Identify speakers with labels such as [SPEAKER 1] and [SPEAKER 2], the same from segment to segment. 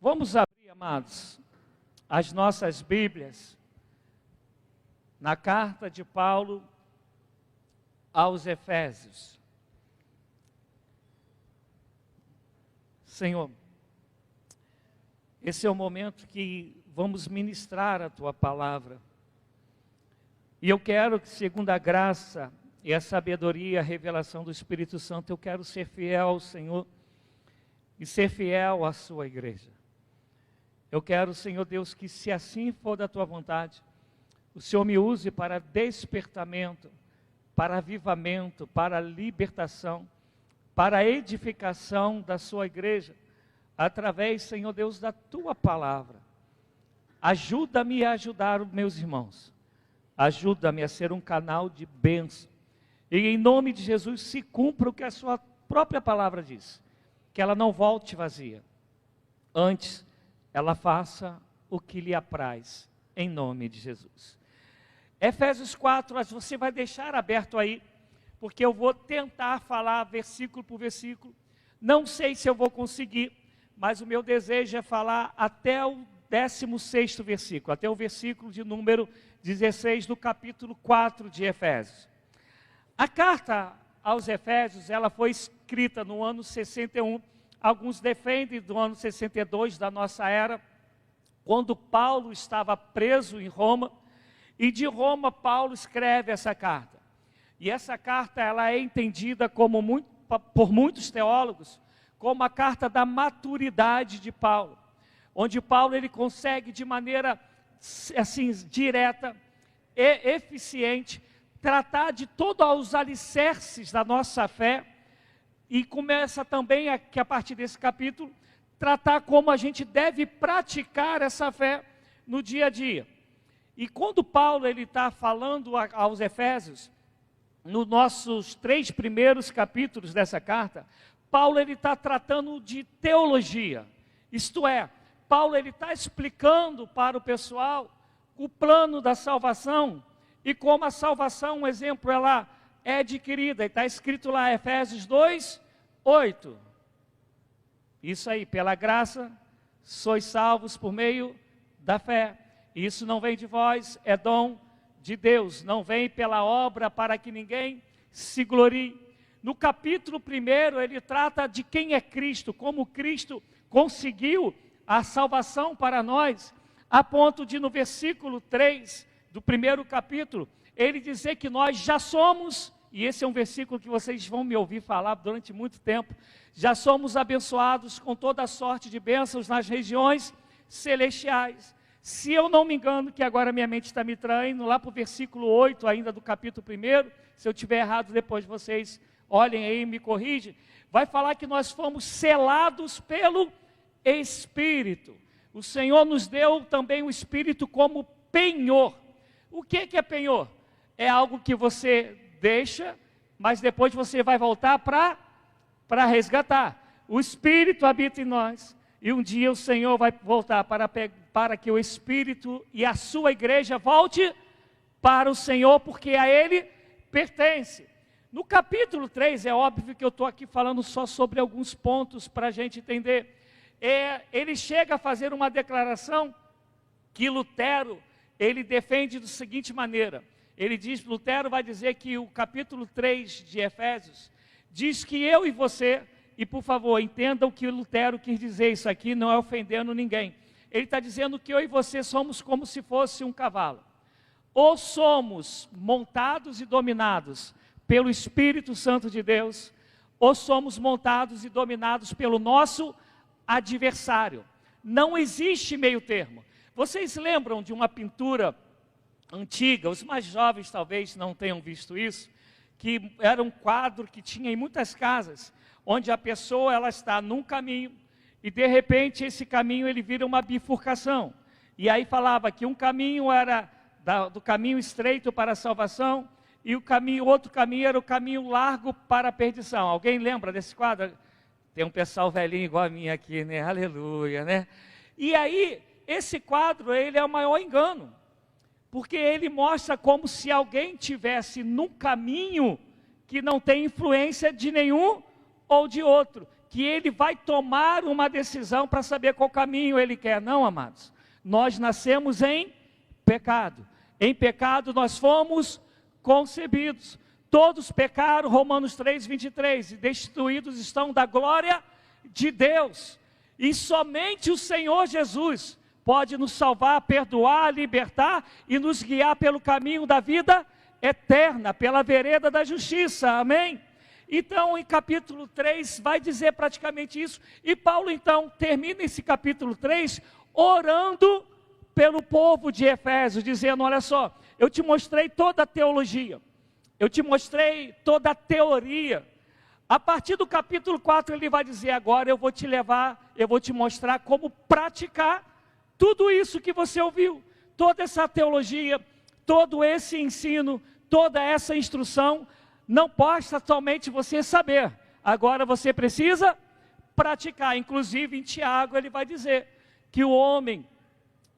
[SPEAKER 1] Vamos abrir, amados, as nossas Bíblias na carta de Paulo aos Efésios. Senhor, esse é o momento que vamos ministrar a Tua palavra. E eu quero que, segundo a graça e a sabedoria, a revelação do Espírito Santo, eu quero ser fiel ao Senhor e ser fiel à Sua igreja. Eu quero, Senhor Deus, que se assim for da Tua vontade, o Senhor me use para despertamento, para avivamento, para libertação, para a edificação da Sua igreja, através, Senhor Deus, da Tua palavra. Ajuda-me a ajudar os meus irmãos, ajuda-me a ser um canal de bênção, e em nome de Jesus se cumpra o que a Sua própria palavra diz, que ela não volte vazia, antes ela faça o que lhe apraz, em nome de Jesus. Efésios 4, você vai deixar aberto aí, porque eu vou tentar falar versículo por versículo. Não sei se eu vou conseguir, mas o meu desejo é falar até o 16º versículo, até o versículo de número 16 do capítulo 4 de Efésios. A carta aos Efésios, ela foi escrita no ano 61, alguns defendem do ano 62 da nossa era, quando Paulo estava preso em Roma, e de Roma Paulo escreve essa carta. E essa carta ela é entendida como por muitos teólogos como a carta da maturidade de Paulo, onde Paulo ele consegue de maneira assim direta e eficiente tratar de todos os alicerces da nossa fé, e começa também a partir desse capítulo tratar como a gente deve praticar essa fé no dia a dia. E quando Paulo ele está falando aos Efésios, nos nossos 3 primeiros capítulos dessa carta, Paulo ele está tratando de teologia, isto é, Paulo ele está explicando para o pessoal o plano da salvação e como a salvação, um exemplo, ela é adquirida. Está escrito lá, Efésios 2, 8. Isso aí, pela graça, sois salvos por meio da fé. Isso não vem de vós, é dom de Deus, não vem pela obra para que ninguém se glorie. No capítulo 1, ele trata de quem é Cristo, como Cristo conseguiu a salvação para nós, a ponto de no versículo 3 do 1º capítulo, ele dizer que nós já somos, e esse é um versículo que vocês vão me ouvir falar durante muito tempo, já somos abençoados com toda a sorte de bênçãos nas regiões celestiais. Se eu não me engano, que agora minha mente está me traindo, lá para o versículo 8 ainda do capítulo 1, se eu tiver errado depois vocês olhem aí e me corrigem, vai falar que nós fomos selados pelo Espírito. O Senhor nos deu também o Espírito como penhor. O que é penhor? É algo que você deixa, mas depois você vai voltar para resgatar. O Espírito habita em nós, e um dia o Senhor vai voltar para que o Espírito e a sua igreja volte para o Senhor, porque a Ele pertence. No capítulo 3, é óbvio que eu estou aqui falando só sobre alguns pontos para a gente entender. Ele chega a fazer uma declaração que Lutero, ele defende da seguinte maneira. Ele diz, Lutero vai dizer que o capítulo 3 de Efésios, diz que eu e você, e por favor, entendam que Lutero quis dizer isso aqui, não é ofendendo ninguém. Ele está dizendo que eu e você somos como se fosse um cavalo. Ou somos montados e dominados pelo Espírito Santo de Deus, ou somos montados e dominados pelo nosso adversário. Não existe meio termo. Vocês lembram de uma pintura antiga, os mais jovens talvez não tenham visto isso, que era um quadro que tinha em muitas casas, onde a pessoa ela está num caminho, e de repente esse caminho ele vira uma bifurcação, e aí falava que um caminho era do caminho estreito para a salvação, e outro caminho era o caminho largo para a perdição. Alguém lembra desse quadro? Tem um pessoal velhinho igual a mim aqui, né? Aleluia, né? E aí, esse quadro, ele é o maior engano, porque ele mostra como se alguém tivesse num caminho que não tem influência de nenhum ou de outro, que ele vai tomar uma decisão para saber qual caminho ele quer. Não, amados. Nós nascemos em pecado. Em pecado nós fomos concebidos. Todos pecaram, Romanos 3, 23, e destituídos estão da glória de Deus. E somente o Senhor Jesus pode nos salvar, perdoar, libertar e nos guiar pelo caminho da vida eterna, pela vereda da justiça. Amém? Então, em capítulo 3, vai dizer praticamente isso. E Paulo, então, termina esse capítulo 3 orando pelo povo de Efésios, dizendo: olha só, eu te mostrei toda a teologia, eu te mostrei toda a teoria. A partir do capítulo 4, ele vai dizer: agora eu vou te levar, eu vou te mostrar como praticar tudo isso que você ouviu, toda essa teologia, todo esse ensino, toda essa instrução. Não basta somente você saber, agora você precisa praticar. Inclusive em Tiago ele vai dizer que o homem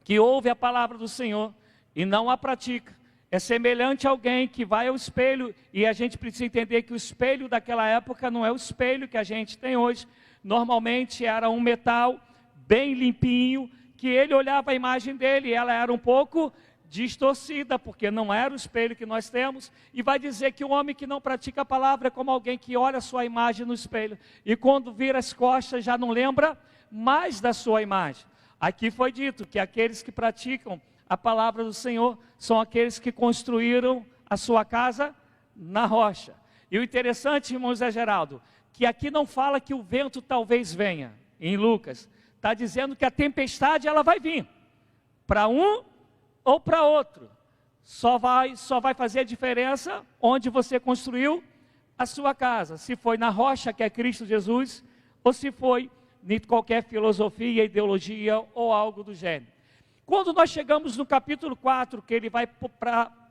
[SPEAKER 1] que ouve a palavra do Senhor e não a pratica é semelhante a alguém que vai ao espelho, e a gente precisa entender que o espelho daquela época não é o espelho que a gente tem hoje. Normalmente era um metal bem limpinho, que ele olhava a imagem dele e ela era um pouco distorcida, porque não era o espelho que nós temos. E vai dizer que o homem que não pratica a palavra é como alguém que olha a sua imagem no espelho, e quando vira as costas já não lembra mais da sua imagem. Aqui foi dito que aqueles que praticam a palavra do Senhor são aqueles que construíram a sua casa na rocha. E o interessante, irmão Zé Geraldo, que aqui não fala que o vento talvez venha, em Lucas, está dizendo que a tempestade ela vai vir, para um ou para outro, só vai fazer a diferença onde você construiu a sua casa, se foi na rocha que é Cristo Jesus, ou se foi em qualquer filosofia, ideologia ou algo do gênero. Quando nós chegamos no capítulo 4, que ele vai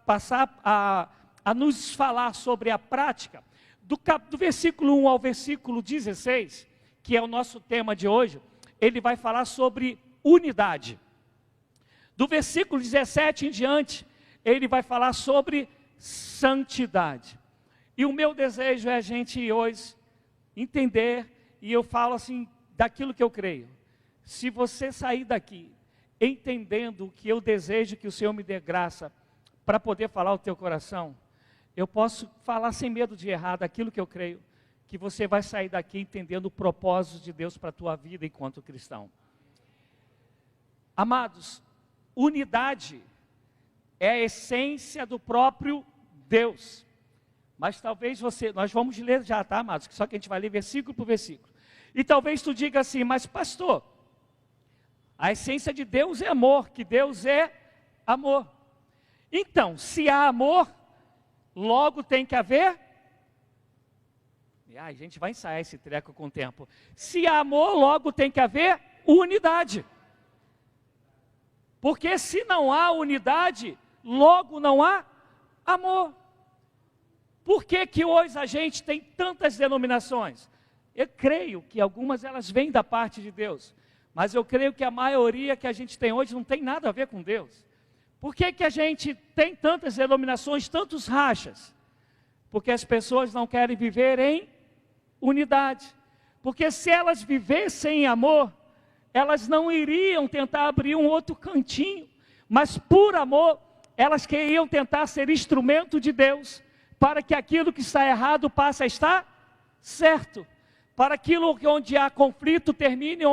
[SPEAKER 1] passar a nos falar sobre a prática, do versículo 1 ao versículo 16, que é o nosso tema de hoje, ele vai falar sobre unidade. Do versículo 17 em diante, ele vai falar sobre santidade. E o meu desejo é a gente hoje entender, e eu falo assim, daquilo que eu creio. Se você sair daqui entendendo o que eu desejo que o Senhor me dê graça para poder falar o teu coração, eu posso falar sem medo de errar daquilo que eu creio, que você vai sair daqui entendendo o propósito de Deus para a tua vida enquanto cristão. Amados, unidade é a essência do próprio Deus. Mas talvez nós vamos ler já, tá, amados? Só que a gente vai ler versículo por versículo. E talvez tu diga assim: mas pastor, a essência de Deus é amor, que Deus é amor. Então, se há amor, logo tem que haver... a gente vai ensaiar esse treco com o tempo. Se há amor, logo tem que haver unidade. Porque se não há unidade, logo não há amor. Por que que hoje a gente tem tantas denominações? Eu creio que algumas elas vêm da parte de Deus, mas eu creio que a maioria que a gente tem hoje não tem nada a ver com Deus. Por que que a gente tem tantas denominações, tantos rachas? Porque as pessoas não querem viver em unidade. Porque se elas vivessem em amor, elas não iriam tentar abrir um outro cantinho, mas por amor, elas queriam tentar ser instrumento de Deus, para que aquilo que está errado passe a estar certo, para aquilo onde há conflito termine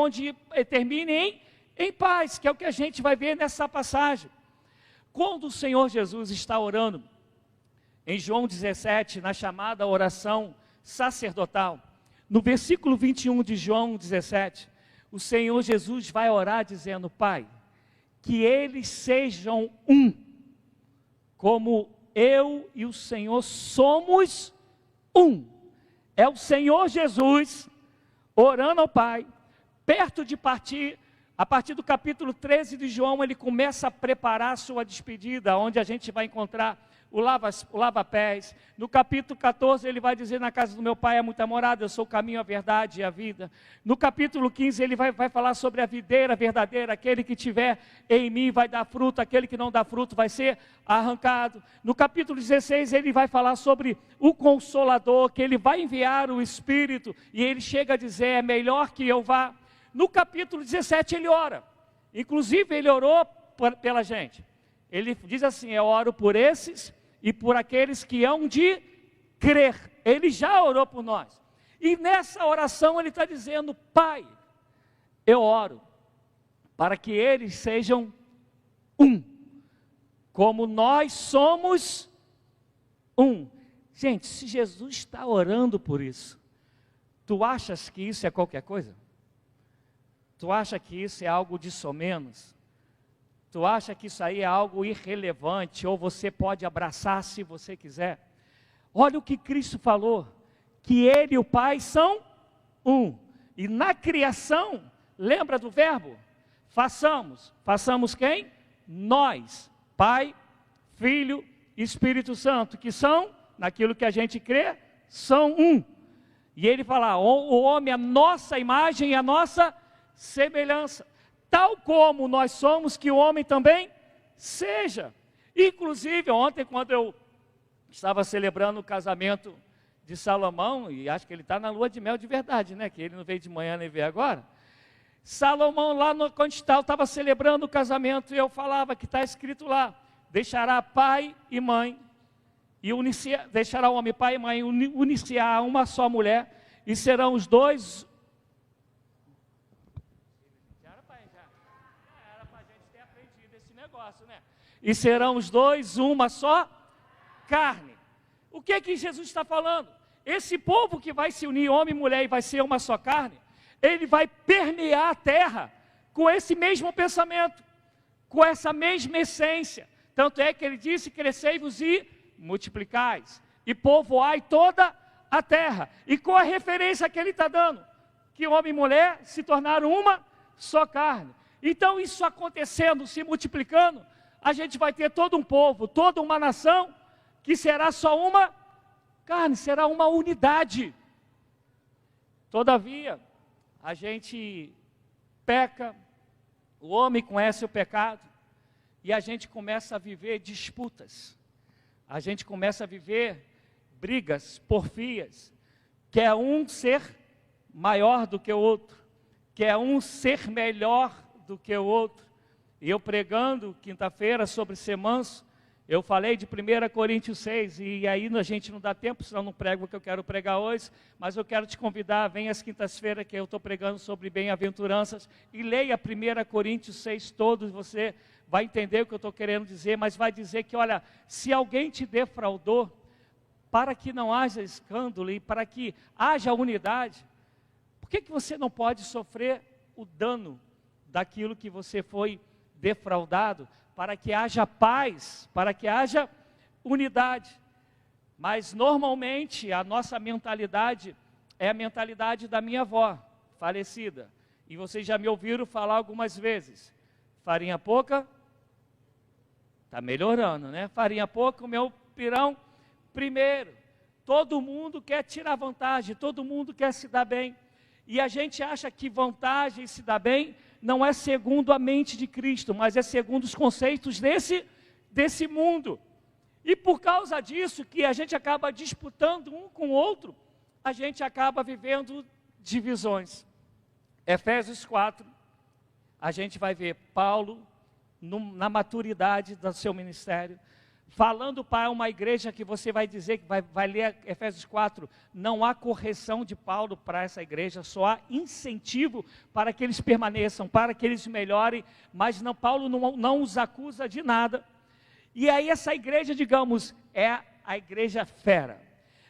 [SPEAKER 1] em paz, que é o que a gente vai ver nessa passagem. Quando o Senhor Jesus está orando, em João 17, na chamada oração sacerdotal, no versículo 21 de João 17, o Senhor Jesus vai orar dizendo: Pai, que eles sejam um, como eu e o Senhor somos um. É o Senhor Jesus orando ao Pai, perto de partir. A partir do capítulo 13 de João, ele começa a preparar a sua despedida, onde a gente vai encontrar o lava-pés. No capítulo 14 ele vai dizer, na casa do meu pai há muita morada, eu sou o caminho, a verdade e a vida. No capítulo 15 ele vai falar sobre a videira verdadeira, aquele que tiver em mim vai dar fruto, aquele que não dá fruto vai ser arrancado. No capítulo 16 ele vai falar sobre o Consolador, que ele vai enviar o Espírito, e ele chega a dizer, é melhor que eu vá. No capítulo 17 ele ora, inclusive ele orou pela gente. Ele diz assim, eu oro por esses e por aqueles que hão de crer. Ele já orou por nós. E nessa oração ele está dizendo, Pai, eu oro para que eles sejam um, como nós somos um. Gente, se Jesus está orando por isso, tu achas que isso é qualquer coisa? Tu acha que isso é algo de somenos? Tu acha que isso aí é algo irrelevante, ou você pode abraçar se você quiser? Olha o que Cristo falou, que Ele e o Pai são um. E na criação, lembra do verbo? Façamos. Façamos quem? Nós, Pai, Filho e Espírito Santo, que são, naquilo que a gente crê, são um. E Ele fala, o homem é a nossa imagem e a nossa semelhança. Tal como nós somos, que o homem também seja. Inclusive, ontem, quando eu estava celebrando o casamento de Salomão, e acho que ele está na lua de mel de verdade, né? Que ele não veio de manhã nem veio agora. Salomão, lá no Continental, estava celebrando o casamento, e eu falava que está escrito lá, deixará pai e mãe, e deixará o homem pai e mãe, unir-se a uma só mulher, e serão os dois. Né? E serão os dois uma só carne. O que é que Jesus está falando? Esse povo que vai se unir, homem e mulher, e vai ser uma só carne, ele vai permear a terra com esse mesmo pensamento, com essa mesma essência. Tanto é que ele disse, crescei-vos e multiplicais, e povoai toda a terra. E qual a referência que ele está dando? Que homem e mulher se tornaram uma só carne. Então isso acontecendo, se multiplicando, a gente vai ter todo um povo, toda uma nação, que será só uma carne, será uma unidade. Todavia, a gente peca, o homem conhece o pecado, e a gente começa a viver disputas, a gente começa a viver brigas, porfias, quer um ser maior do que o outro, quer um ser melhor do que o outro. E eu pregando quinta-feira sobre ser manso, eu falei de 1 Coríntios 6, e aí a gente não dá tempo, senão não prego o que eu quero pregar hoje, mas eu quero te convidar, venha às quintas-feiras que eu estou pregando sobre bem-aventuranças, e leia 1 Coríntios 6 todos, você vai entender o que eu estou querendo dizer, mas vai dizer que, olha, se alguém te defraudou, para que não haja escândalo e para que haja unidade, por que você não pode sofrer o dano daquilo que você foi defraudado, para que haja paz, para que haja unidade? Mas normalmente a nossa mentalidade é a mentalidade da minha avó, falecida, e vocês já me ouviram falar algumas vezes, farinha pouca, está melhorando, né? Farinha pouca, o meu pirão primeiro. Todo mundo quer tirar vantagem, todo mundo quer se dar bem, e a gente acha que vantagem e se dar bem não é segundo a mente de Cristo, mas é segundo os conceitos desse mundo. E por causa disso, que a gente acaba disputando um com o outro, a gente acaba vivendo divisões. Efésios 4, a gente vai ver Paulo, na maturidade do seu ministério, falando para uma igreja que você vai dizer, que vai ler Efésios 4, não há correção de Paulo para essa igreja, só há incentivo para que eles permaneçam, para que eles melhorem, mas não, Paulo não os acusa de nada. E aí essa igreja, digamos, é a igreja fera.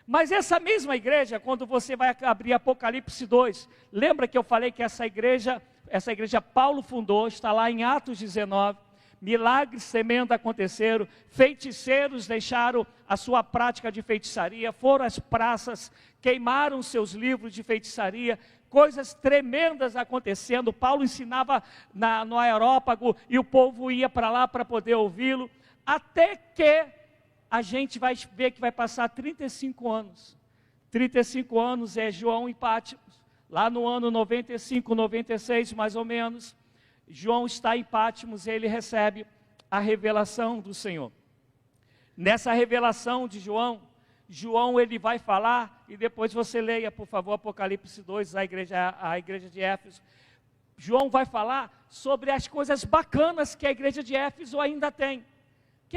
[SPEAKER 1] Mas essa mesma igreja, quando você vai abrir Apocalipse 2, lembra que eu falei que essa igreja Paulo fundou, está lá em Atos 19, milagres tremendos aconteceram, feiticeiros deixaram a sua prática de feitiçaria, foram às praças, queimaram seus livros de feitiçaria, coisas tremendas acontecendo. Paulo ensinava no aerópago e o povo ia para lá para poder ouvi-lo, até que a gente vai ver que vai passar 35 anos. 35 anos é João em Pátimos. Lá no ano 95, 96 mais ou menos, João está em Pátimos e ele recebe a revelação do Senhor. Nessa revelação de João ele vai falar, e depois você leia, por favor, Apocalipse 2, a igreja de Éfeso. João vai falar sobre as coisas bacanas que a igreja de Éfeso ainda tem. O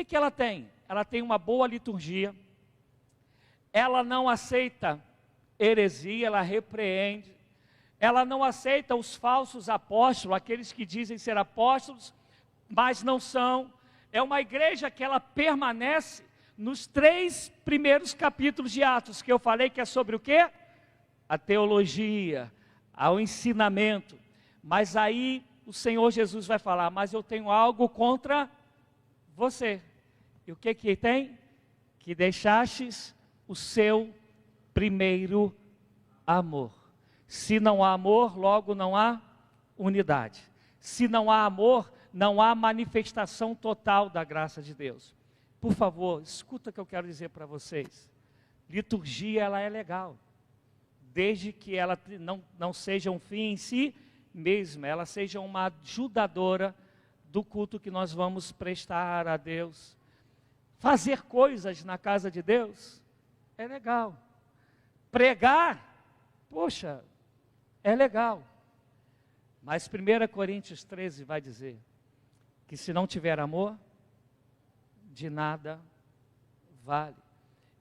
[SPEAKER 1] que ela tem? Ela tem uma boa liturgia, ela não aceita heresia, ela repreende, ela não aceita os falsos apóstolos, aqueles que dizem ser apóstolos, mas não são. É uma igreja que ela permanece nos 3 primeiros capítulos de Atos, que eu falei que é sobre o quê? A teologia, o ensinamento. Mas aí o Senhor Jesus vai falar, mas eu tenho algo contra você. E o que tem? Que deixastes o seu primeiro amor. Se não há amor, logo não há unidade. Se não há amor, não há manifestação total da graça de Deus. Por favor, escuta o que eu quero dizer para vocês. Liturgia, ela é legal, desde que ela não seja um fim em si mesma, ela seja uma ajudadora do culto que nós vamos prestar a Deus. Fazer coisas na casa de Deus é legal. Pregar, poxa, é legal. Mas 1 Coríntios 13 vai dizer que se não tiver amor, de nada vale.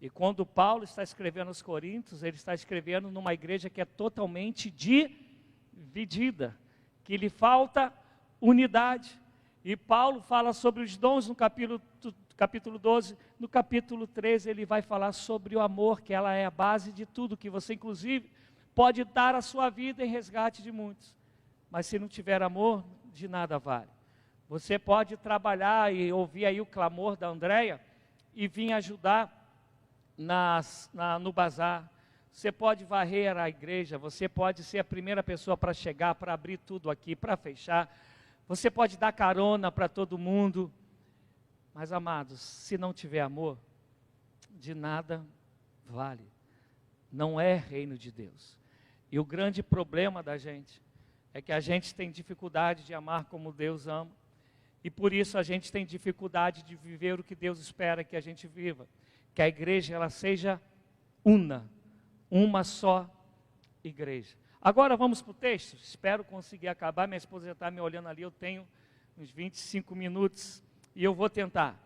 [SPEAKER 1] E quando Paulo está escrevendo aos Coríntios, ele está escrevendo numa igreja que é totalmente dividida, que lhe falta unidade. E Paulo fala sobre os dons no capítulo 12, no capítulo 13 ele vai falar sobre o amor, que ela é a base de tudo, que você inclusive pode dar a sua vida em resgate de muitos. Mas se não tiver amor, de nada vale. Você pode trabalhar e ouvir aí o clamor da Andréia e vir ajudar no bazar. Você pode varrer a igreja, você pode ser a primeira pessoa para chegar, para abrir tudo aqui, para fechar. Você pode dar carona para todo mundo. Mas, amados, se não tiver amor, de nada vale. Não é reino de Deus. E o grande problema da gente é que a gente tem dificuldade de amar como Deus ama. E por isso a gente tem dificuldade de viver o que Deus espera que a gente viva. Que a igreja ela seja uma só igreja. Agora vamos para o texto. Espero conseguir acabar. Minha esposa já está me olhando ali. Eu tenho uns 25 minutos e eu vou tentar.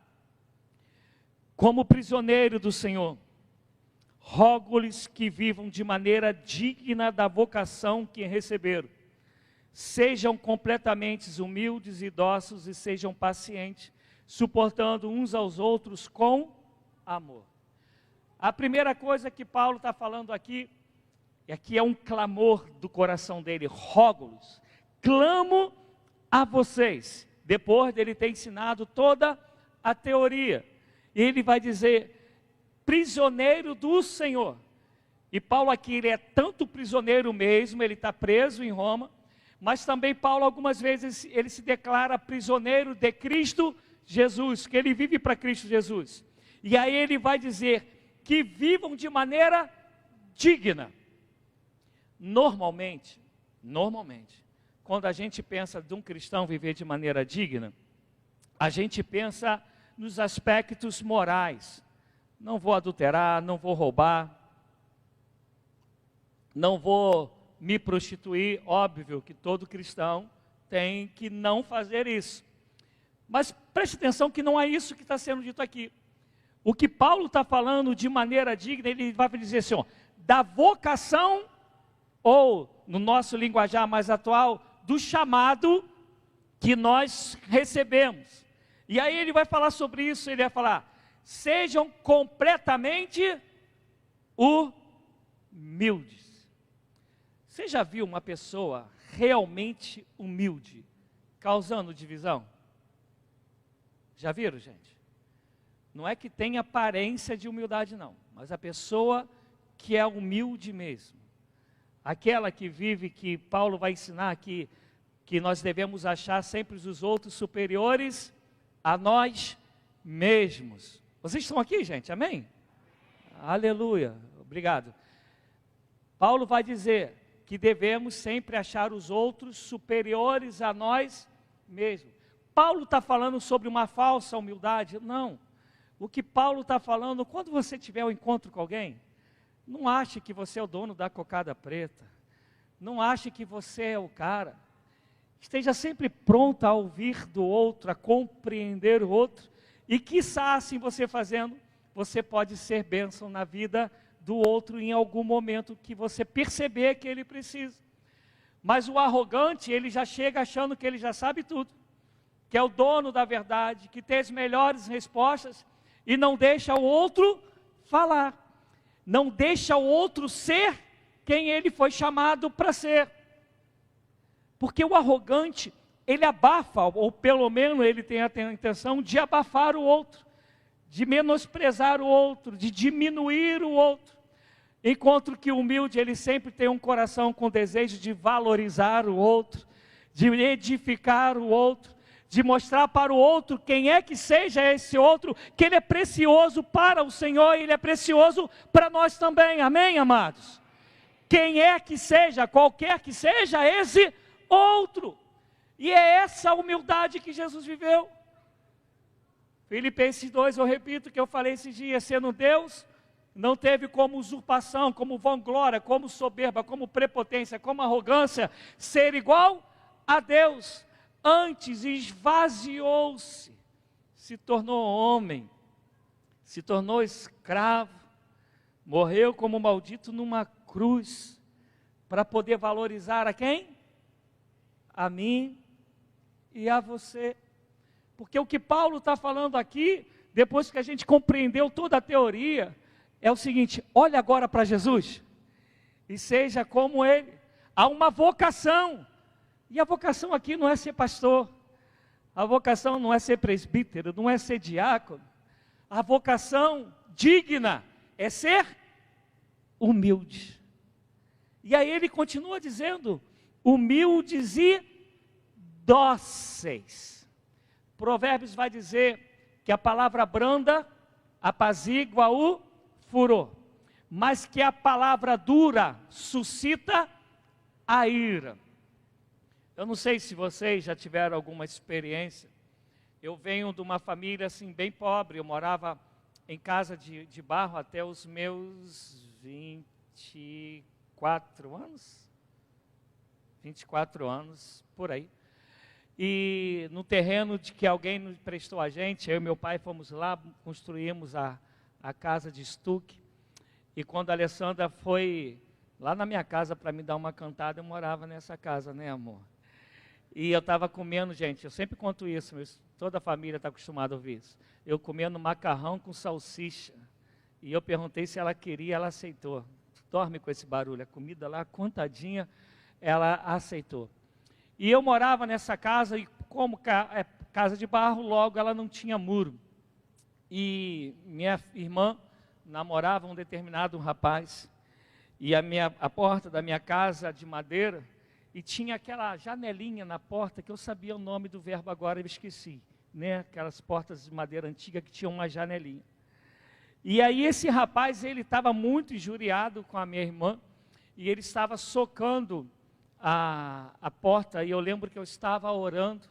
[SPEAKER 1] Como prisioneiro do Senhor, rogo-lhes que vivam de maneira digna da vocação que receberam. Sejam completamente humildes e dóceis e sejam pacientes, suportando uns aos outros com amor. A primeira coisa que Paulo está falando aqui é um clamor do coração dele. Rogo-los, clamo a vocês, depois dele ter ensinado toda a teoria. Ele vai dizer, prisioneiro do Senhor. E Paulo aqui, ele é tanto prisioneiro mesmo, ele está preso em Roma, mas também Paulo algumas vezes ele se declara prisioneiro de Cristo Jesus, que ele vive para Cristo Jesus. E aí ele vai dizer que vivam de maneira digna. Normalmente, quando a gente pensa de um cristão viver de maneira digna, a gente pensa nos aspectos morais. Não vou adulterar, não vou roubar, não vou me prostituir. Óbvio que todo cristão tem que não fazer isso. Mas preste atenção que não é isso que está sendo dito aqui. O que Paulo está falando de maneira digna, ele vai dizer assim, ó, da vocação, ou no nosso linguajar mais atual, do chamado que nós recebemos. E aí ele vai falar sobre isso, ele vai falar, sejam completamente humildes. Você já viu uma pessoa realmente humilde, causando divisão? Já viram, gente? Não é que tem aparência de humildade não, mas a pessoa que é humilde mesmo. Aquela que vive, que Paulo vai ensinar que nós devemos achar sempre os outros superiores a nós mesmos. Vocês estão aqui, gente? Amém? Aleluia. Obrigado. Paulo vai dizer que devemos sempre achar os outros superiores a nós mesmos. Paulo está falando sobre uma falsa humildade? Não. O que Paulo está falando, quando você tiver um encontro com alguém, não ache que você é o dono da cocada preta. Não ache que você é o cara. Esteja sempre pronto a ouvir do outro, a compreender o outro. E quiçá, assim você fazendo, você pode ser bênção na vida do outro em algum momento que você perceber que ele precisa. Mas o arrogante, ele já chega achando que ele já sabe tudo, que é o dono da verdade, que tem as melhores respostas e não deixa o outro falar. Não deixa o outro ser quem ele foi chamado para ser. Porque o arrogante, ele abafa, ou pelo menos ele tem a intenção de abafar o outro, de menosprezar o outro, de diminuir o outro. Enquanto que o humilde, ele sempre tem um coração com desejo de valorizar o outro, de edificar o outro, de mostrar para o outro, quem é que seja esse outro, que ele é precioso para o Senhor e ele é precioso para nós também. Amém, amados? Quem é que seja, qualquer que seja esse outro. E é essa humildade que Jesus viveu. Filipenses 2, eu repito o que eu falei esses dias, sendo Deus, não teve como usurpação, como vanglória, como soberba, como prepotência, como arrogância, ser igual a Deus. Antes esvaziou-se, se tornou homem, se tornou escravo, morreu como maldito numa cruz, para poder valorizar a quem? A mim e a você. Porque o que Paulo está falando aqui, depois que a gente compreendeu toda a teoria, é o seguinte: olha agora para Jesus e seja como Ele. Há uma vocação, e a vocação aqui não é ser pastor, a vocação não é ser presbítero, não é ser diácono, a vocação digna é ser humilde. E aí ele continua dizendo, humildes e dóceis. Provérbios vai dizer que a palavra branda apazigua o furor, mas que a palavra dura suscita a ira. Eu não sei se vocês já tiveram alguma experiência. Eu venho de uma família assim bem pobre, eu morava em casa de barro até os meus 24 anos, 24 anos, por aí. E no terreno de que alguém nos prestou a gente, eu e meu pai fomos lá, construímos a casa de estuque. E quando a Alessandra foi lá na minha casa para me dar uma cantada, eu morava nessa casa, né, amor? E eu estava comendo, gente, eu sempre conto isso, mas toda a família está acostumada a ouvir isso. Eu comendo macarrão com salsicha. E eu perguntei se ela queria, ela aceitou. Dorme com esse barulho, a comida lá contadinha, ela aceitou. E eu morava nessa casa, e como é casa de barro, logo ela não tinha muro. E minha irmã namorava um determinado rapaz, e a porta da minha casa de madeira, e tinha aquela janelinha na porta, que eu sabia o nome do verbo agora, eu esqueci, né? Aquelas portas de madeira antiga que tinham uma janelinha. E aí esse rapaz, ele estava muito injuriado com a minha irmã, e ele estava socando a porta, e eu lembro que eu estava orando,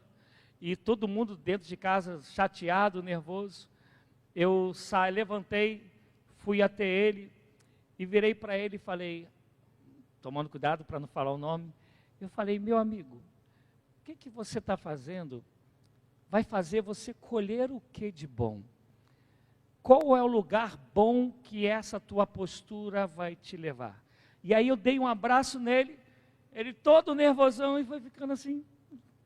[SPEAKER 1] e todo mundo dentro de casa chateado, nervoso. Eu levantei, fui até ele, e virei para ele e falei, tomando cuidado para não falar o nome, eu falei, meu amigo, o que você está fazendo? Vai fazer você colher o que de bom? Qual é o lugar bom que essa tua postura vai te levar? E aí eu dei um abraço nele, ele todo nervosão e foi ficando assim,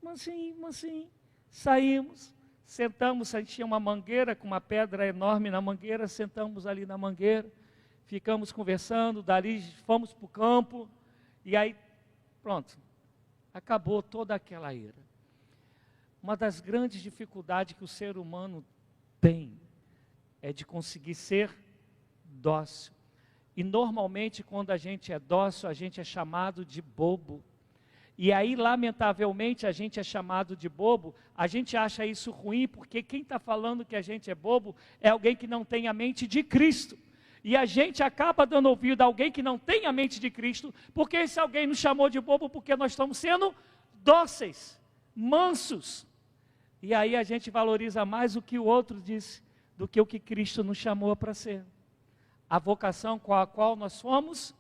[SPEAKER 1] mansinho. Saímos, sentamos, a gente tinha uma mangueira com uma pedra enorme na mangueira, sentamos ali na mangueira, ficamos conversando, dali fomos para o campo, e aí, pronto, acabou toda aquela ira. Uma das grandes dificuldades que o ser humano tem é de conseguir ser dócil. E normalmente quando a gente é dócil, a gente é chamado de bobo. E aí, lamentavelmente, a gente é chamado de bobo, a gente acha isso ruim, porque quem está falando que a gente é bobo é alguém que não tem a mente de Cristo. E a gente acaba dando ouvido a alguém que não tem a mente de Cristo, porque esse alguém nos chamou de bobo porque nós estamos sendo dóceis, mansos. E aí a gente valoriza mais o que o outro disse, do que o que Cristo nos chamou para ser. A vocação com a qual nós fomos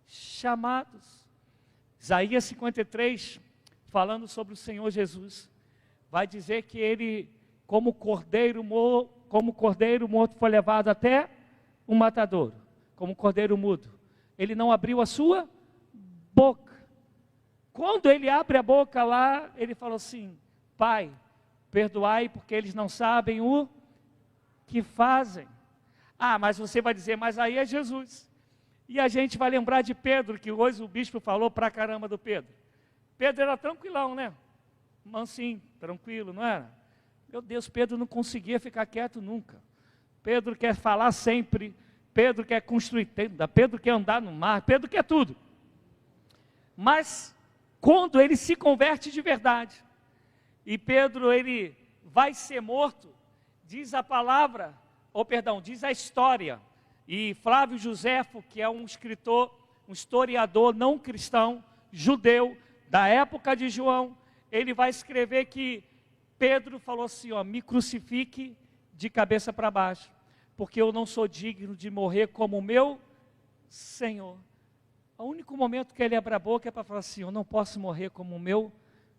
[SPEAKER 1] chamados. Isaías 53, falando sobre o Senhor Jesus, vai dizer que ele, como cordeiro morto, foi levado até o matadouro, como cordeiro mudo. Ele não abriu a sua boca. Quando ele abre a boca lá, ele falou assim: Pai, perdoai porque eles não sabem o que fazem. Ah, mas você vai dizer, mas aí é Jesus. E a gente vai lembrar de Pedro, que hoje o bispo falou pra caramba do Pedro. Pedro era tranquilão, né? Mansinho, tranquilo, não era? Meu Deus, Pedro não conseguia ficar quieto nunca. Pedro quer falar sempre, Pedro quer construir tenda, Pedro quer andar no mar, Pedro quer tudo. Mas, quando ele se converte de verdade, e Pedro, ele vai ser morto, diz a palavra, diz a história, e Flávio Joséfo, que é um escritor, um historiador não cristão, judeu, da época de João, ele vai escrever que Pedro falou assim, me crucifique de cabeça para baixo, porque eu não sou digno de morrer como o meu Senhor. O único momento que ele abre a boca é para falar assim, eu não posso morrer como o meu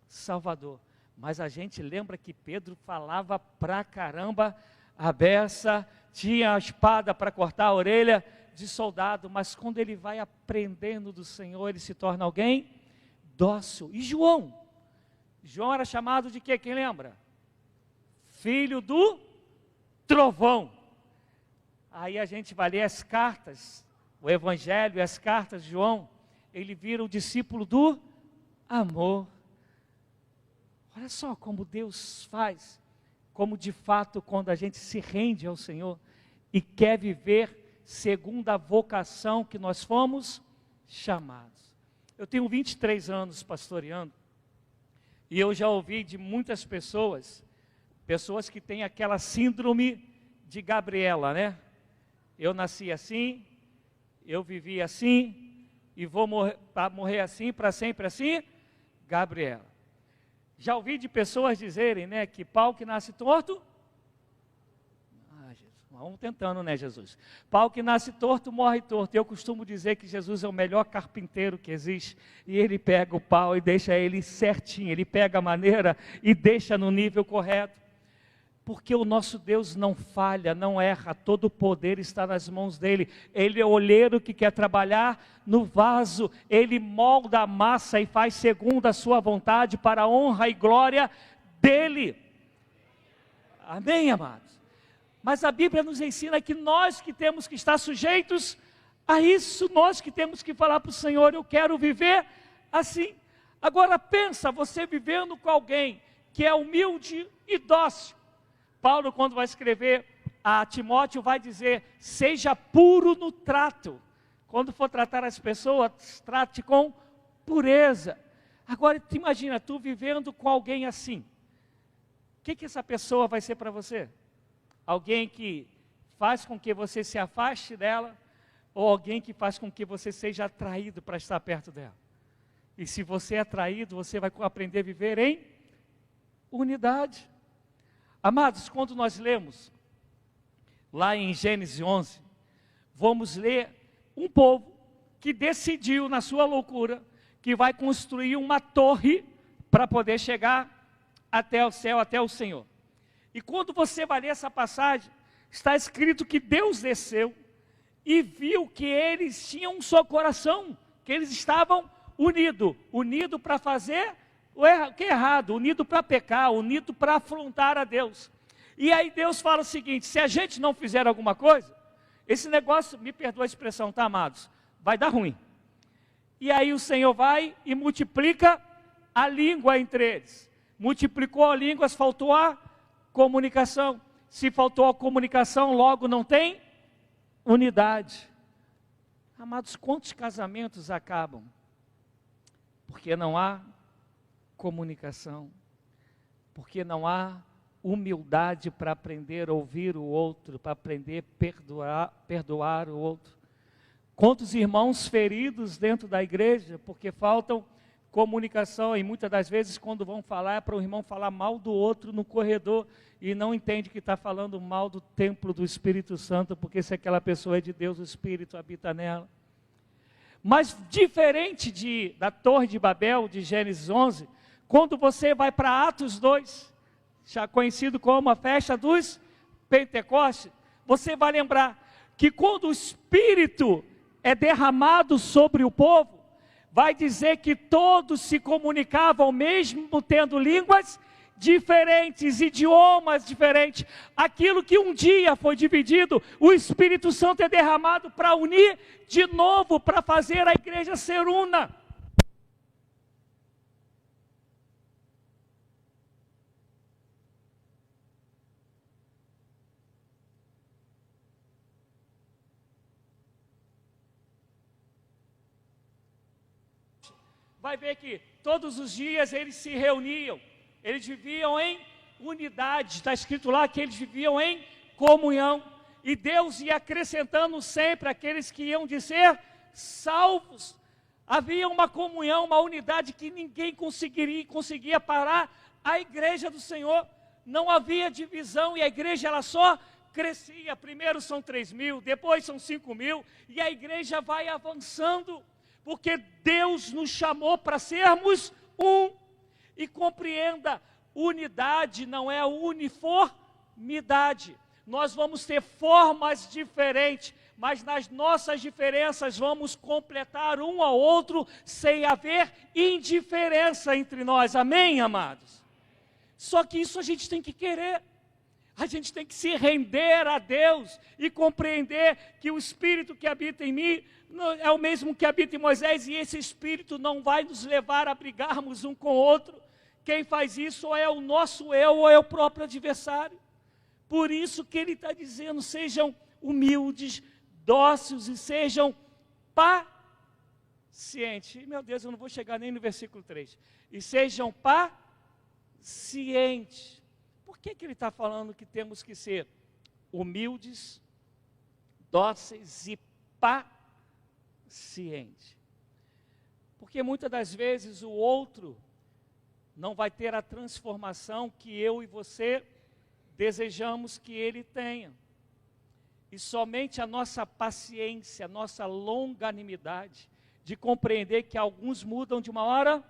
[SPEAKER 1] Salvador. Mas a gente lembra que Pedro falava pra caramba, a beça, tinha a espada para cortar a orelha de soldado, mas quando ele vai aprendendo do Senhor, ele se torna alguém dócil. E João? João era chamado de quê? Quem lembra? Filho do trovão. Aí a gente vai ler as cartas, o Evangelho e as cartas de João, ele vira o discípulo do amor. Olha só como Deus faz, como de fato quando a gente se rende ao Senhor e quer viver segundo a vocação que nós fomos chamados. Eu tenho 23 anos pastoreando e eu já ouvi de muitas pessoas que têm aquela síndrome de Gabriela, né? Eu nasci assim, eu vivi assim e vou morrer assim, para sempre assim, Gabriela. Já ouvi de pessoas dizerem, né, que pau que nasce torto, Jesus, vamos tentando, né, Jesus? Pau que nasce torto, morre torto. Eu costumo dizer que Jesus é o melhor carpinteiro que existe, e ele pega o pau e deixa ele certinho, ele pega a maneira e deixa no nível correto, porque o nosso Deus não falha, não erra, todo o poder está nas mãos dele. Ele é o olheiro que quer trabalhar no vaso, ele molda a massa e faz segundo a sua vontade para a honra e glória dele. Amém, amados? Mas a Bíblia nos ensina que nós que temos que estar sujeitos a isso, nós que temos que falar para o Senhor, eu quero viver assim. Agora pensa, você vivendo com alguém que é humilde e dócil. Paulo, quando vai escrever a Timóteo, vai dizer, seja puro no trato. Quando for tratar as pessoas, trate com pureza. Agora, te imagina, tu vivendo com alguém assim. O que essa pessoa vai ser para você? Alguém que faz com que você se afaste dela, ou alguém que faz com que você seja atraído para estar perto dela? E se você é atraído, você vai aprender a viver em unidade. Amados, quando nós lemos, lá em Gênesis 11, vamos ler um povo que decidiu na sua loucura, que vai construir uma torre para poder chegar até o céu, até o Senhor. E quando você vai ler essa passagem, está escrito que Deus desceu e viu que eles tinham um só coração, que eles estavam unidos para fazer o que é errado, unido para pecar, unido para afrontar a Deus. E aí Deus fala o seguinte, se a gente não fizer alguma coisa, esse negócio, me perdoa a expressão, tá, amados? Vai dar ruim. E aí o Senhor vai e multiplica a língua entre eles. Multiplicou a língua, faltou a comunicação. Se faltou a comunicação, logo não tem unidade. Amados, quantos casamentos acabam? Porque não há comunicação, porque não há humildade para aprender a ouvir o outro, para aprender a perdoar o outro. Quantos irmãos feridos dentro da igreja, porque faltam comunicação, e muitas das vezes quando vão falar, é para o irmão falar mal do outro no corredor, e não entende que está falando mal do templo do Espírito Santo, porque se aquela pessoa é de Deus, o Espírito habita nela. Mas diferente da Torre de Babel, de Gênesis 11, quando você vai para Atos 2, já conhecido como a festa dos Pentecostes, você vai lembrar que quando o Espírito é derramado sobre o povo, vai dizer que todos se comunicavam mesmo tendo línguas diferentes, idiomas diferentes. Aquilo que um dia foi dividido, o Espírito Santo é derramado para unir de novo, para fazer a igreja ser una. Vai ver que todos os dias eles se reuniam, eles viviam em unidade, está escrito lá que eles viviam em comunhão, e Deus ia acrescentando sempre aqueles que iam de ser salvos. Havia uma comunhão, uma unidade que ninguém conseguia parar a igreja do Senhor. Não havia divisão e a igreja ela só crescia. Primeiro são 3.000, depois são 5.000 e a igreja vai avançando. Porque Deus nos chamou para sermos um. E compreenda, unidade não é uniformidade. Nós vamos ter formas diferentes, mas nas nossas diferenças vamos completar um ao outro sem haver indiferença entre nós. Amém, amados? Só que isso a gente tem que querer. A gente tem que se render a Deus e compreender que o Espírito que habita em mim é o mesmo que habita em Moisés, e esse Espírito não vai nos levar a brigarmos um com o outro. Quem faz isso ou é o nosso eu ou é o próprio adversário. Por isso que ele está dizendo, sejam humildes, dóceis e sejam pacientes. Meu Deus, eu não vou chegar nem no versículo 3. E sejam pacientes. Por que ele está falando que temos que ser humildes, dóceis e pacientes? Porque muitas das vezes o outro não vai ter a transformação que eu e você desejamos que ele tenha. E somente a nossa paciência, a nossa longanimidade, de compreender que alguns mudam de uma hora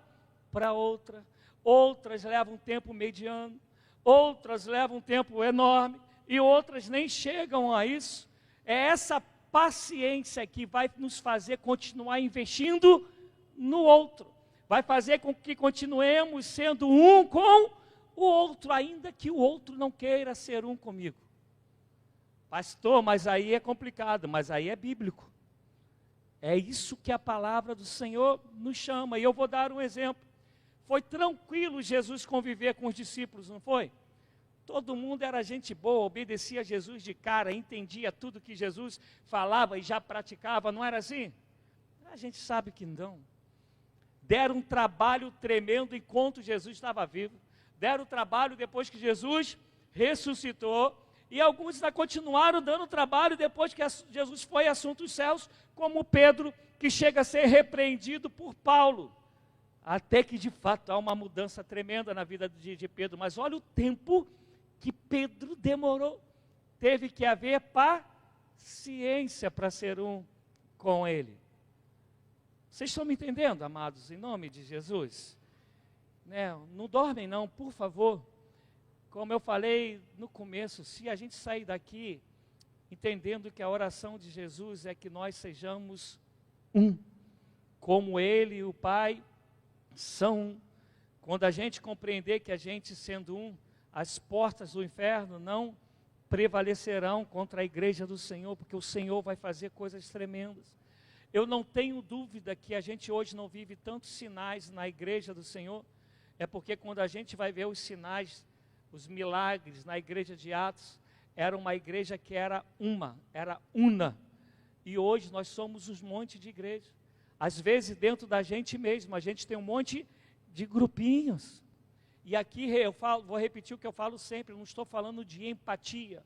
[SPEAKER 1] para outra, outras levam um tempo mediano, outras levam um tempo enorme, e outras nem chegam a isso. É essa paciência que vai nos fazer continuar investindo no outro, vai fazer com que continuemos sendo um com o outro, ainda que o outro não queira ser um comigo. Pastor, mas aí é complicado, mas aí é bíblico. É isso que a palavra do Senhor nos chama, e eu vou dar um exemplo. Foi tranquilo Jesus conviver com os discípulos, não foi? Todo mundo era gente boa, obedecia a Jesus de cara, entendia tudo que Jesus falava e já praticava, não era assim? A gente sabe que não. Deram um trabalho tremendo enquanto Jesus estava vivo. Deram trabalho depois que Jesus ressuscitou. E alguns ainda continuaram dando trabalho depois que Jesus foi assunto aos céus, como Pedro, que chega a ser repreendido por Paulo. Até que de fato há uma mudança tremenda na vida de Pedro. Mas olha o tempo que Pedro demorou. Teve que haver paciência para ser um com ele. Vocês estão me entendendo, amados, em nome de Jesus? Não dormem não, por favor. Como eu falei no começo, se a gente sair daqui entendendo que a oração de Jesus é que nós sejamos um, como Ele e o Pai são um. Quando a gente compreender que a gente sendo um, as portas do inferno não prevalecerão contra a igreja do Senhor, porque o Senhor vai fazer coisas tremendas. Eu não tenho dúvida que a gente hoje não vive tantos sinais na igreja do Senhor, é porque quando a gente vai ver os sinais, os milagres na igreja de Atos, era uma igreja que era una, e hoje nós somos um monte de igreja. Às vezes dentro da gente mesmo, a gente tem um monte de grupinhos. E aqui vou repetir o que eu falo sempre, eu não estou falando de empatia.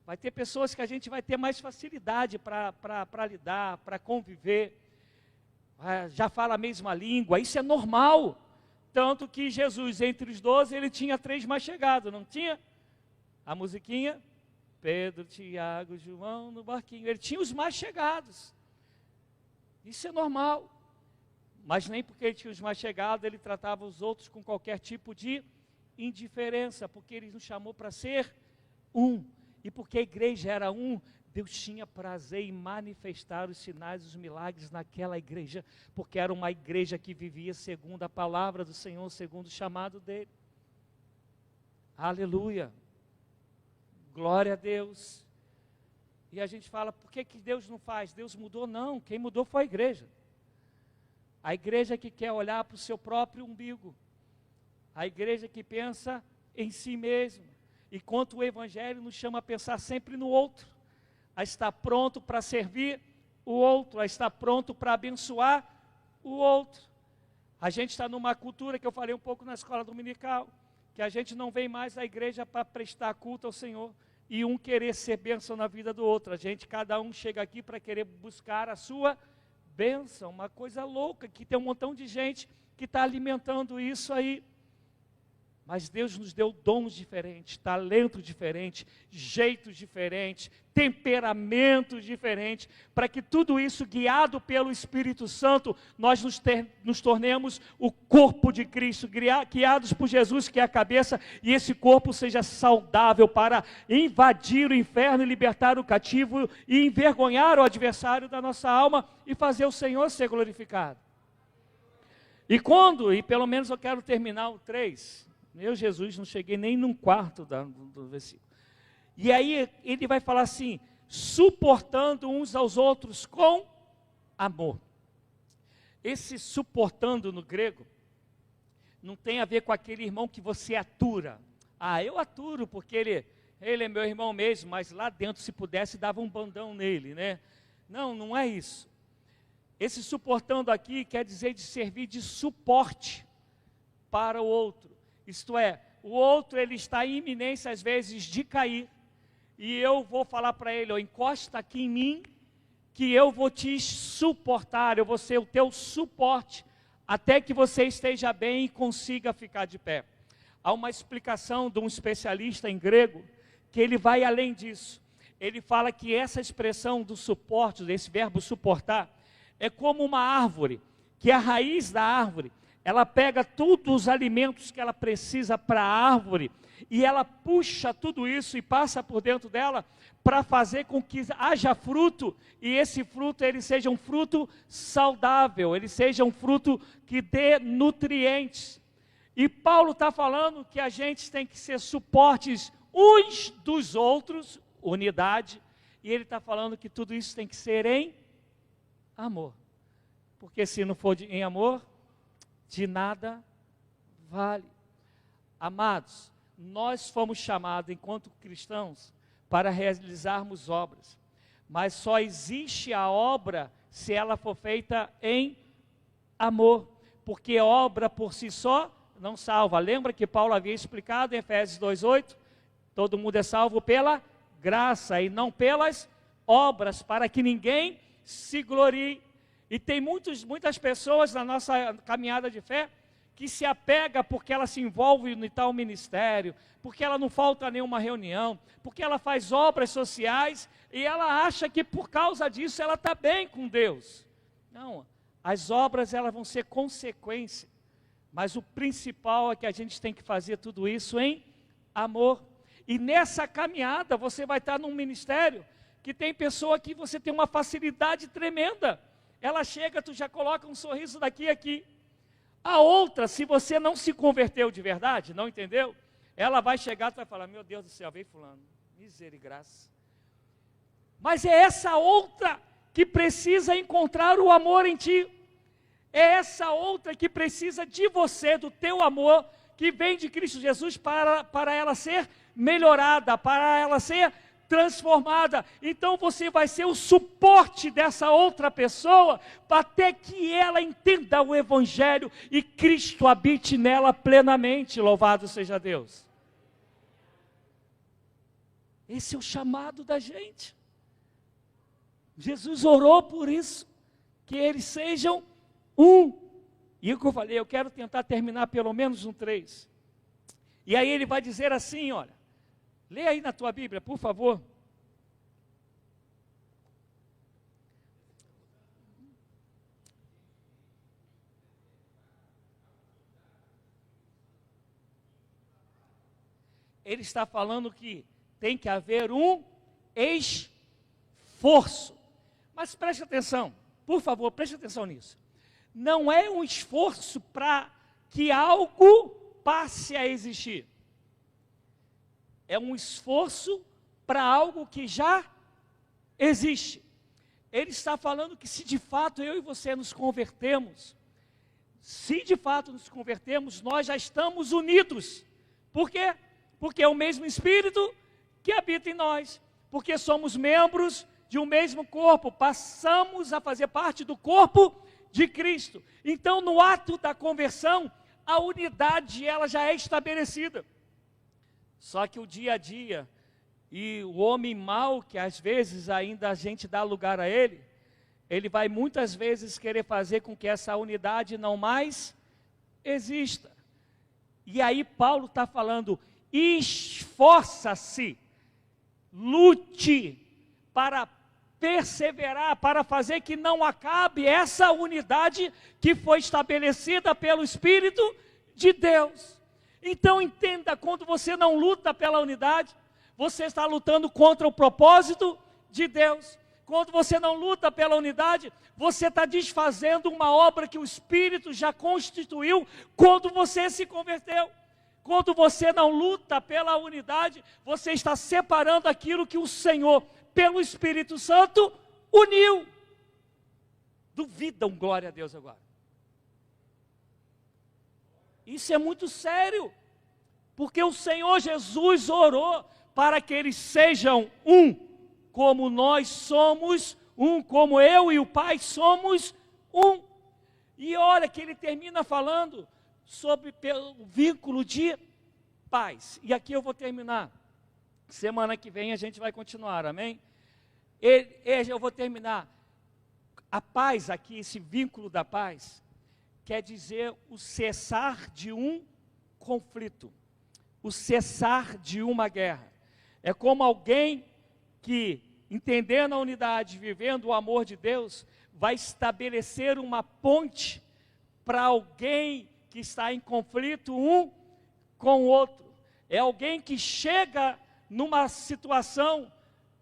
[SPEAKER 1] Vai ter pessoas que a gente vai ter mais facilidade para lidar, para conviver. Já fala a mesma língua, isso é normal. Tanto que Jesus, entre os 12, ele tinha 3 mais chegados, não tinha? A musiquinha, Pedro, Tiago, João no barquinho. Ele tinha os mais chegados. Isso é normal. Mas nem porque ele tinha os mais chegados, ele tratava os outros com qualquer tipo de indiferença, porque ele nos chamou para ser um. E porque a igreja era um, Deus tinha prazer em manifestar os sinais e os milagres naquela igreja, porque era uma igreja que vivia segundo a palavra do Senhor, segundo o chamado dele. Aleluia. Glória a Deus. E a gente fala, por que Deus não faz? Deus mudou? Não, quem mudou foi a igreja. A igreja que quer olhar para o seu próprio umbigo. A igreja que pensa em si mesmo. Enquanto o Evangelho nos chama a pensar sempre no outro. A estar pronto para servir o outro. A estar pronto para abençoar o outro. A gente está numa cultura que eu falei um pouco na escola dominical. Que a gente não vem mais à igreja para prestar culto ao Senhor. E um querer ser bênção na vida do outro. Cada um chega aqui para querer buscar a sua bênção, uma coisa louca, que tem um montão de gente que está alimentando isso aí. Mas Deus nos deu dons diferentes, talentos diferentes, jeitos diferentes, temperamentos diferentes, para que tudo isso, guiado pelo Espírito Santo, nós nos tornemos o corpo de Cristo, guiados por Jesus, que é a cabeça, e esse corpo seja saudável para invadir o inferno e libertar o cativo e envergonhar o adversário da nossa alma e fazer o Senhor ser glorificado. E pelo menos eu quero terminar o 3. Meu Jesus, não cheguei nem num quarto do versículo. E aí ele vai falar assim, suportando uns aos outros com amor. Esse suportando no grego, não tem a ver com aquele irmão que você atura. Eu aturo porque ele é meu irmão mesmo, mas lá dentro, se pudesse, dava um bandão nele, né? Não é isso. Esse suportando aqui quer dizer de servir de suporte para o outro. Isto é, o outro ele está em iminência às vezes de cair, e eu vou falar para ele, encosta aqui em mim, que eu vou te suportar, eu vou ser o teu suporte, até que você esteja bem e consiga ficar de pé. Há uma explicação de um especialista em grego, que ele vai além disso. Ele fala que essa expressão do suporte, desse verbo suportar, é como uma árvore, que a raiz da árvore, ela pega todos os alimentos que ela precisa para a árvore e ela puxa tudo isso e passa por dentro dela para fazer com que haja fruto e esse fruto ele seja um fruto saudável, ele seja um fruto que dê nutrientes. E Paulo está falando que a gente tem que ser suportes uns dos outros, unidade, e ele está falando que tudo isso tem que ser em amor. Porque se não for em amor, de nada vale. Amados, nós fomos chamados enquanto cristãos para realizarmos obras, mas só existe a obra se ela for feita em amor, porque obra por si só não salva. Lembra que Paulo havia explicado em Efésios 2:8? Todo mundo é salvo pela graça e não pelas obras, para que ninguém se glorie. E tem muitas pessoas na nossa caminhada de fé que se apega porque ela se envolve em tal ministério, porque ela não falta nenhuma reunião, porque ela faz obras sociais e ela acha que por causa disso ela está bem com Deus. Não, as obras elas vão ser consequência, mas o principal é que a gente tem que fazer tudo isso em amor. E nessa caminhada você vai estar num ministério que tem pessoa que você tem uma facilidade tremenda. Ela chega, tu já coloca um sorriso daqui e aqui. A outra, se você não se converteu de verdade, não entendeu? Ela vai chegar, tu vai falar, meu Deus do céu, veio fulano, misericórdia. Mas é essa outra que precisa encontrar o amor em ti. É essa outra que precisa de você, do teu amor, que vem de Cristo Jesus para ela ser melhorada, para ela ser transformada. Então você vai ser o suporte dessa outra pessoa, até que ela entenda o Evangelho e Cristo habite nela plenamente. Louvado seja Deus. Esse é o chamado da gente. Jesus orou por isso, que eles sejam um. E o que eu falei, eu quero tentar terminar pelo menos um 3. E aí ele vai dizer assim, olha, lê aí na tua Bíblia, por favor. Ele está falando que tem que haver um esforço. Mas preste atenção, por favor, preste atenção nisso. Não é um esforço para que algo passe a existir. É um esforço para algo que já existe. Ele está falando que se de fato eu e você nos convertemos, se de fato nos convertemos, nós já estamos unidos. Por quê? Porque é o mesmo Espírito que habita em nós. Porque somos membros de um mesmo corpo, passamos a fazer parte do corpo de Cristo. Então, no ato da conversão, a unidade ela já é estabelecida. Só que o dia a dia e o homem mau, que às vezes ainda a gente dá lugar a ele vai muitas vezes querer fazer com que essa unidade não mais exista. E aí Paulo está falando, esforça-se, lute para perseverar, para fazer que não acabe essa unidade que foi estabelecida pelo Espírito de Deus. Então entenda, quando você não luta pela unidade, você está lutando contra o propósito de Deus. Quando você não luta pela unidade, você está desfazendo uma obra que o Espírito já constituiu quando você se converteu. Quando você não luta pela unidade, você está separando aquilo que o Senhor, pelo Espírito Santo, uniu. Duvidam, glória a Deus agora. Isso é muito sério, porque o Senhor Jesus orou para que eles sejam um, como nós somos um, como eu e o Pai somos um. E olha que ele termina falando sobre o vínculo de paz. E aqui eu vou terminar. Semana que vem a gente vai continuar, amém? Eu vou terminar. A paz aqui, esse vínculo da paz, quer dizer o cessar de um conflito, o cessar de uma guerra. É como alguém que, entendendo a unidade, vivendo o amor de Deus, vai estabelecer uma ponte para alguém que está em conflito um com o outro. É alguém que chega numa situação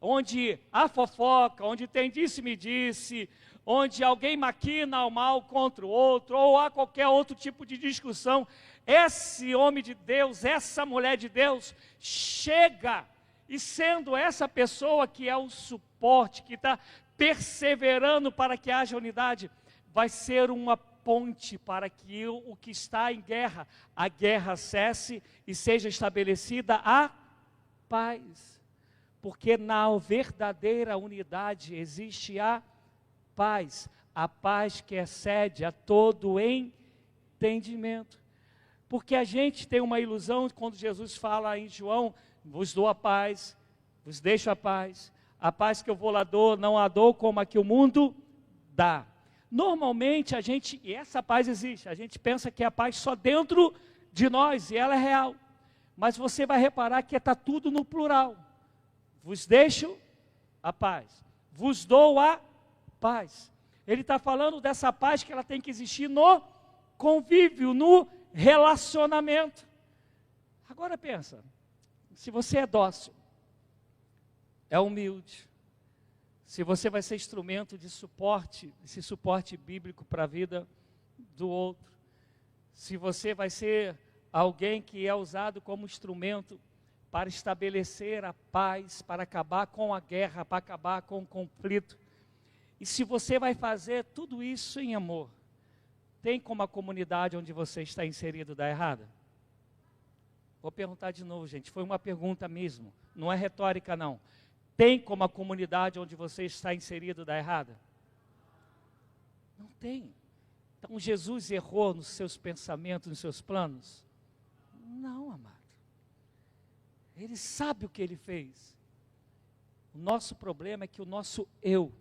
[SPEAKER 1] onde há fofoca, onde tem disse-me-disse, onde alguém maquina o mal contra o outro, ou há qualquer outro tipo de discussão. Esse homem de Deus, essa mulher de Deus, chega, e sendo essa pessoa que é o suporte, que está perseverando para que haja unidade, vai ser uma ponte para que o que está em guerra, a guerra cesse e seja estabelecida a paz. Porque na verdadeira unidade existe a paz que excede a todo entendimento. Porque a gente tem uma ilusão quando Jesus fala em João, vos dou a paz, vos deixo a paz que eu vou lá dou, não a dou como a que o mundo dá. Normalmente e essa paz existe, a gente pensa que é a paz só dentro de nós, e ela é real. Mas você vai reparar que está tudo no plural. Vos deixo a paz, vos dou a paz. Ele está falando dessa paz que ela tem que existir no convívio, no relacionamento. Agora pensa, se você é dócil, é humilde, se você vai ser instrumento de suporte, esse suporte bíblico para a vida do outro, se você vai ser alguém que é usado como instrumento para estabelecer a paz, para acabar com a guerra, para acabar com o conflito, e se você vai fazer tudo isso em amor, tem como a comunidade onde você está inserido dar errada? Vou perguntar de novo, gente, foi uma pergunta mesmo, não é retórica não. Tem como a comunidade onde você está inserido dar errada? Não tem. Então Jesus errou nos seus pensamentos, nos seus planos? Não, amado. Ele sabe o que ele fez. O nosso problema é que o nosso eu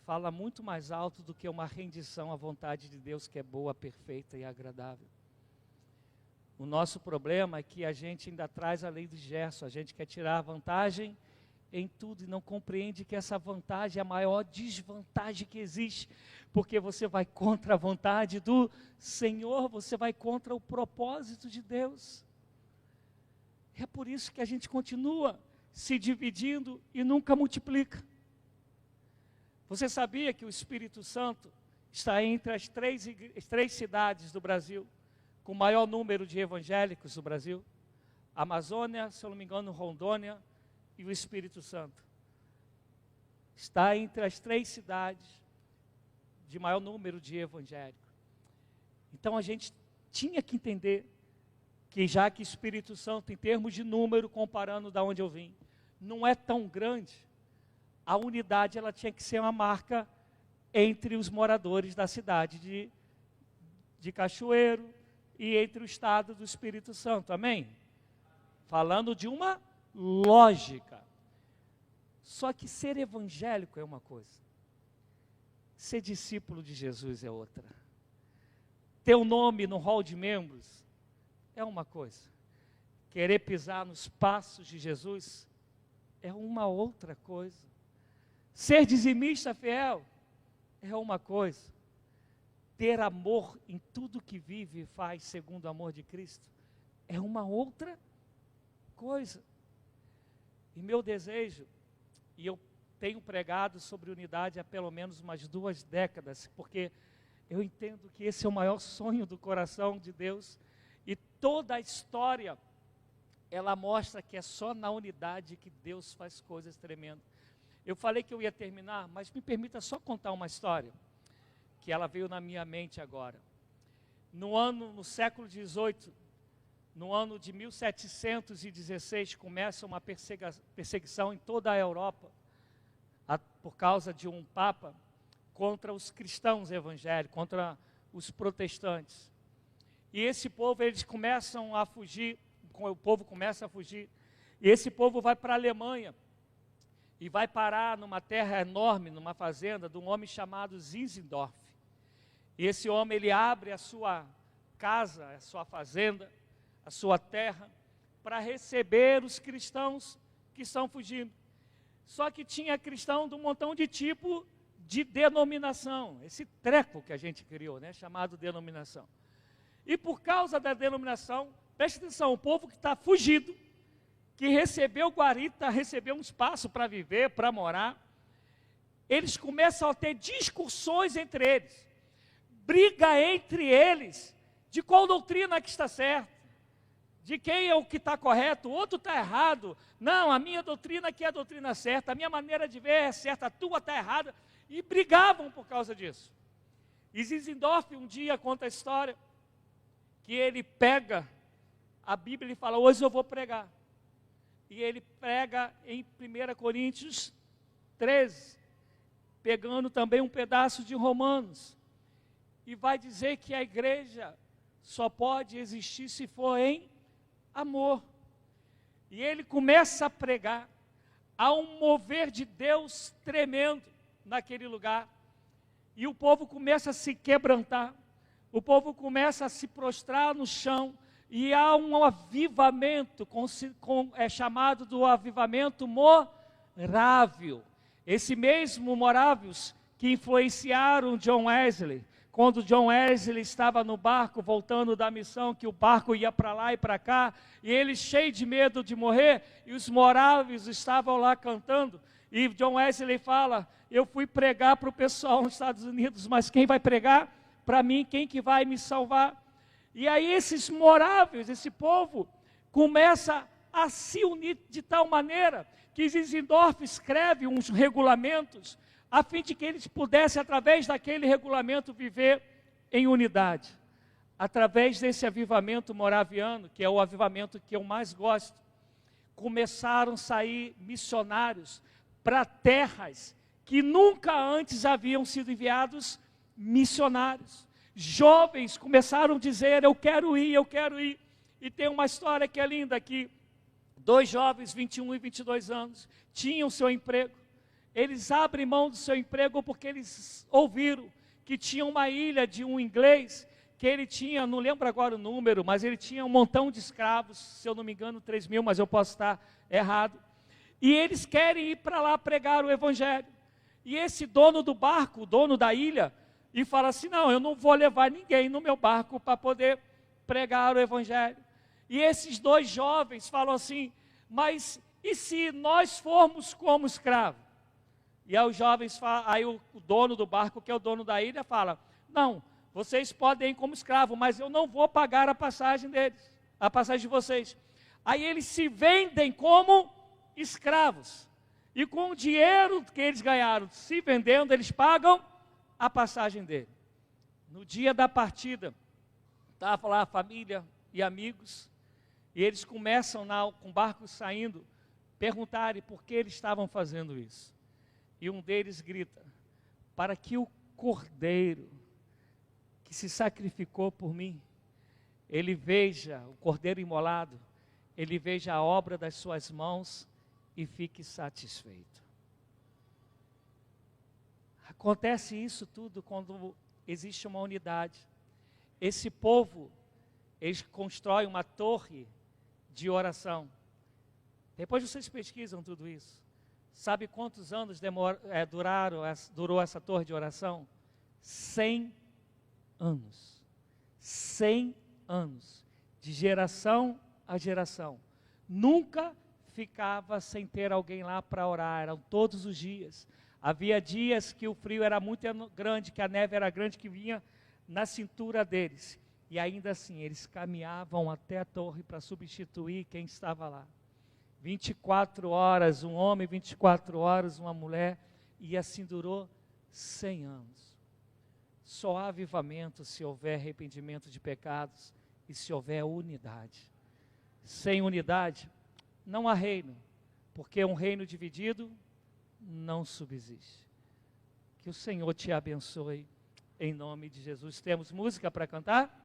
[SPEAKER 1] fala muito mais alto do que uma rendição à vontade de Deus, que é boa, perfeita e agradável. O nosso problema é que a gente ainda traz a lei do Gerson, a gente quer tirar a vantagem em tudo e não compreende que essa vantagem é a maior desvantagem que existe, porque você vai contra a vontade do Senhor, você vai contra o propósito de Deus. É por isso que a gente continua se dividindo e nunca multiplica. Você sabia que o Espírito Santo está entre as três cidades do Brasil com o maior número de evangélicos do Brasil? Amazônia, se eu não me engano, Rondônia e o Espírito Santo. Está entre as 3 cidades de maior número de evangélicos. Então a gente tinha que entender que já que o Espírito Santo, em termos de número, comparando da onde eu vim, não é tão grande, a unidade ela tinha que ser uma marca entre os moradores da cidade de Cachoeiro e entre o estado do Espírito Santo, amém? Falando de uma lógica. Só que ser evangélico é uma coisa, ser discípulo de Jesus é outra. Ter o nome no hall de membros é uma coisa, querer pisar nos passos de Jesus é uma outra coisa. Ser dizimista fiel é uma coisa. Ter amor em tudo que vive e faz segundo o amor de Cristo é uma outra coisa. E meu desejo, e eu tenho pregado sobre unidade há pelo menos umas 2 décadas, porque eu entendo que esse é o maior sonho do coração de Deus, e toda a história, ela mostra que é só na unidade que Deus faz coisas tremendas. Eu falei que eu ia terminar, mas me permita só contar uma história, que ela veio na minha mente agora. No século XVIII, no ano de 1716, começa uma perseguição em toda a Europa, por causa de um papa, contra os cristãos evangélicos, contra os protestantes. E esse povo, eles começam a fugir, o povo começa a fugir, e esse povo vai para a Alemanha, e vai parar numa terra enorme, numa fazenda, de um homem chamado Zinzendorf. E esse homem, ele abre a sua casa, a sua fazenda, a sua terra, para receber os cristãos que estão fugindo. Só que tinha cristão de um montão de tipo de denominação, esse treco que a gente criou, né, chamado denominação. E por causa da denominação, preste atenção, o povo que está fugido, que recebeu guarita, recebeu um espaço para viver, para morar, eles começam a ter discussões entre eles, briga entre eles, de qual doutrina que está certa, de quem é o que está correto, o outro está errado. Não, a minha doutrina aqui é a doutrina certa, a minha maneira de ver é certa, a tua está errada, e brigavam por causa disso. E Zinzendorf um dia conta a história, que ele pega a Bíblia e fala, hoje eu vou pregar. E ele prega em 1 Coríntios 13, pegando também um pedaço de Romanos, e vai dizer que a igreja só pode existir se for em amor. E ele começa a pregar, há um mover de Deus tremendo naquele lugar, e o povo começa a se quebrantar, o povo começa a se prostrar no chão, e há um avivamento, é chamado do avivamento morável. Esse mesmo morávios que influenciaram John Wesley, quando John Wesley estava no barco, voltando da missão, que o barco ia para lá e para cá, e ele cheio de medo de morrer, e os morávios estavam lá cantando, e John Wesley fala, eu fui pregar para o pessoal nos Estados Unidos, mas quem vai pregar para mim, quem que vai me salvar? E aí esses moráveis, esse povo, começa a se unir de tal maneira, que Zinzendorf escreve uns regulamentos, a fim de que eles pudessem, através daquele regulamento, viver em unidade. Através desse avivamento moraviano, que é o avivamento que eu mais gosto, começaram a sair missionários para terras que nunca antes haviam sido enviados missionários. Jovens começaram a dizer, eu quero ir, eu quero ir. E tem uma história que é linda, que 2 jovens, 21 e 22 anos, tinham seu emprego. Eles abrem mão do seu emprego porque eles ouviram que tinha uma ilha de um inglês, que ele tinha, não lembro agora o número, mas ele tinha um montão de escravos, se eu não me engano 3.000, mas eu posso estar errado. E eles querem ir para lá pregar o evangelho. E esse dono do barco, o dono da ilha, e fala assim, não, eu não vou levar ninguém no meu barco para poder pregar o evangelho. E esses 2 jovens falam assim, mas e se nós formos como escravo? E aí os jovens falam, aí o dono do barco, que é o dono da ilha, fala, não, vocês podem ir como escravo, mas eu não vou pagar a passagem deles, a passagem de vocês. Aí eles se vendem como escravos. E com o dinheiro que eles ganharam se vendendo, eles pagam a passagem dele. No dia da partida, estava lá a família e amigos, e eles começam com o barco saindo, perguntarem por que eles estavam fazendo isso. E um deles grita, para que o cordeiro que se sacrificou por mim, ele veja, o cordeiro imolado, ele veja a obra das suas mãos e fique satisfeito. Acontece isso tudo quando existe uma unidade. Esse povo, eles constroem uma torre de oração. Depois vocês pesquisam tudo isso. Sabe quantos anos durou essa torre de oração? 100 anos. 100 anos. De geração a geração. Nunca ficava sem ter alguém lá para orar. Eram todos os dias. Havia dias que o frio era muito grande, que a neve era grande, que vinha na cintura deles. E ainda assim, eles caminhavam até a torre para substituir quem estava lá. 24 horas, um homem, 24 horas, uma mulher, e assim durou 100 anos. Só há avivamento se houver arrependimento de pecados e se houver unidade. Sem unidade, não há reino, porque um reino dividido não subsiste. Que o Senhor te abençoe, em nome de Jesus. Temos música para cantar?